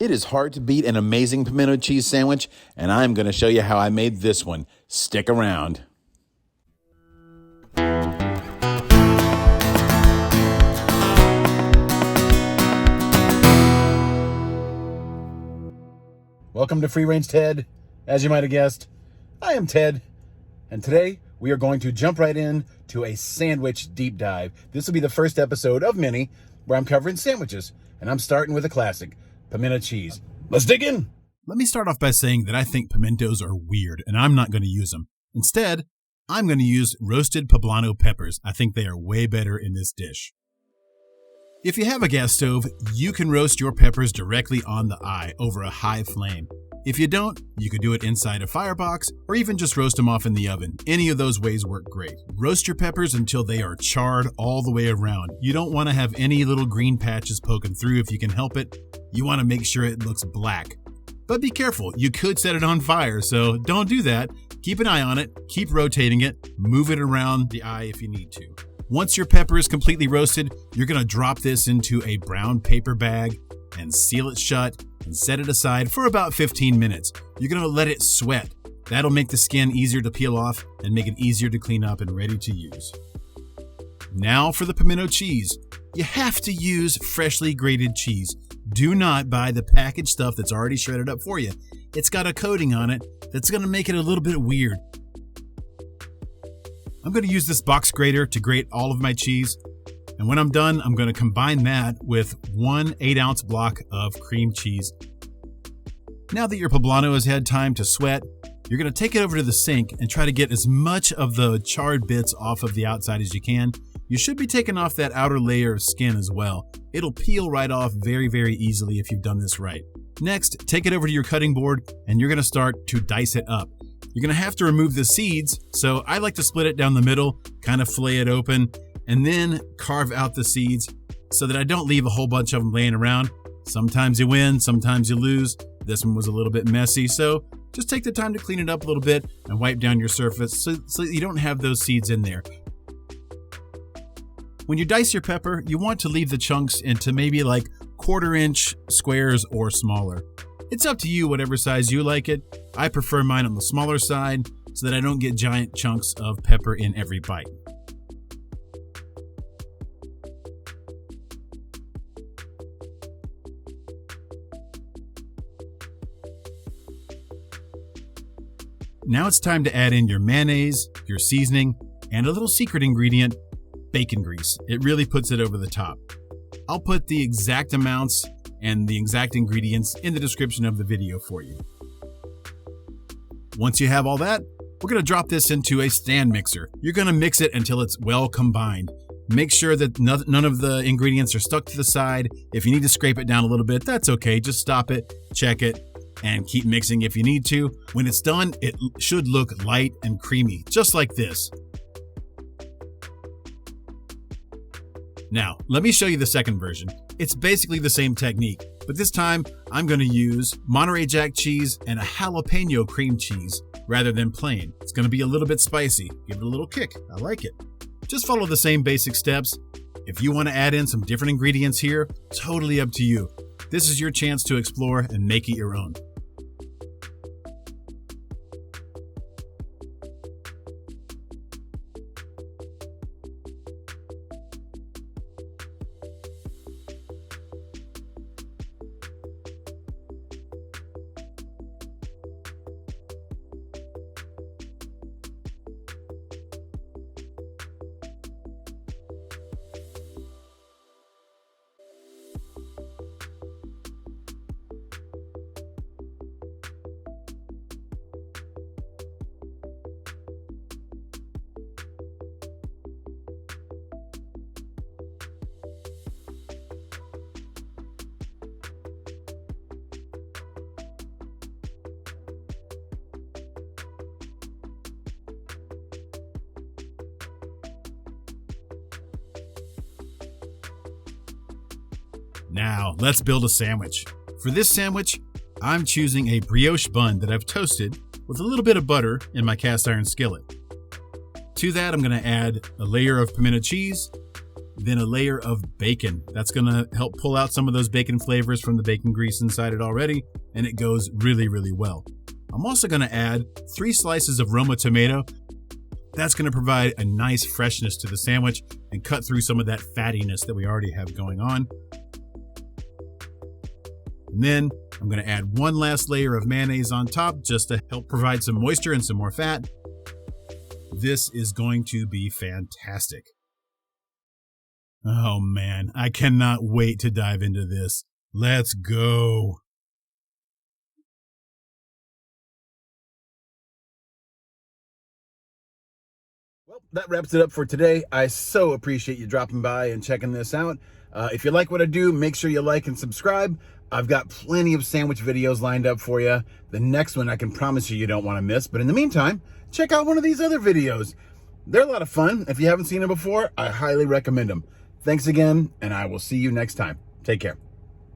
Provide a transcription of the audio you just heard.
It is hard to beat an amazing pimento cheese sandwich, and I'm going to show you how I made this one. Stick around. Welcome to Free Range Ted. As you might have guessed, I am Ted, and today we are going to jump right in to a sandwich deep dive. This will be the first episode of many where I'm covering sandwiches, and I'm starting with a classic, pimento cheese. Let's dig in. Let me start off by saying that I think pimentos are weird, and I'm not going to use them. Instead, I'm going to use roasted poblano peppers. I think they are way better in this dish. If you have a gas stove, you can roast your peppers directly on the eye over a high flame. If you don't, you could do it inside a firebox or even just roast them off in the oven. Any of those ways work great. Roast your peppers until they are charred all the way around. You don't want to have any little green patches poking through if you can help it. You want to make sure it looks black. But be careful, you could set it on fire, so don't do that. Keep an eye on it, keep rotating it, move it around the eye if you need to. Once your pepper is completely roasted, you're going to drop this into a brown paper bag and seal it shut and set it aside for about 15 minutes. You're going to let it sweat. That'll make the skin easier to peel off and make it easier to clean up and ready to use. Now for the pimento cheese. You have to use freshly grated cheese. Do not buy the packaged stuff that's already shredded up for you. It's got a coating on it that's going to make it a little bit weird. I'm going to use this box grater to grate all of my cheese. And when I'm done, I'm going to combine that with 1 8-ounce block of cream cheese. Now that your poblano has had time to sweat, you're going to take it over to the sink and try to get as much of the charred bits off of the outside as you can. You should be taking off that outer layer of skin as well. It'll peel right off very, very easily if you've done this right. Next, take it over to your cutting board and you're going to start to dice it up. You're going to have to remove the seeds, so I like to split it down the middle, kind of fillet it open, and then carve out the seeds so that I don't leave a whole bunch of them laying around. Sometimes you win, sometimes you lose. This one was a little bit messy, so just take the time to clean it up a little bit and wipe down your surface so you don't have those seeds in there. When you dice your pepper, you want to leave the chunks into maybe like 1/4-inch squares or smaller. It's up to you, whatever size you like it. I prefer mine on the smaller side so that I don't get giant chunks of pepper in every bite. Now it's time to add in your mayonnaise, your seasoning, and a little secret ingredient, bacon grease. It really puts it over the top. I'll put the exact amounts and the exact ingredients in the description of the video for you. Once you have all that, we're going to drop this into a stand mixer. You're going to mix it until it's well combined. Make sure that none of the ingredients are stuck to the side. If you need to scrape it down a little bit, that's okay. Just stop it, check it, and keep mixing if you need to. When it's done, it should look light and creamy, just like this. Now, let me show you the second version. It's basically the same technique, but this time I'm going to use Monterrey Jack cheese and a jalapeno cream cheese rather than plain. It's going to be a little bit spicy. Give it a little kick. I like it. Just follow the same basic steps. If you want to add in some different ingredients here, totally up to you. This is your chance to explore and make it your own. Now, let's build a sandwich. For this sandwich, I'm choosing a brioche bun that I've toasted with a little bit of butter in my cast iron skillet. To that, I'm going to add a layer of pimento cheese, then a layer of bacon. That's going to help pull out some of those bacon flavors from the bacon grease inside it already, and it goes really, really well. I'm also going to add 3 slices of Roma tomato. That's going to provide a nice freshness to the sandwich and cut through some of that fattiness that we already have going on. And then I'm going to add 1 last layer of mayonnaise on top just to help provide some moisture and some more fat. This is going to be fantastic. Oh man, I cannot wait to dive into this. Let's go. Well, that wraps it up for today. I so appreciate you dropping by and checking this out. If you like what I do, make sure you like and subscribe. I've got plenty of sandwich videos lined up for you. The next one I can promise you don't want to miss. But in the meantime, check out one of these other videos. They're a lot of fun. If you haven't seen them before, I highly recommend them. Thanks again, and I will see you next time. Take care.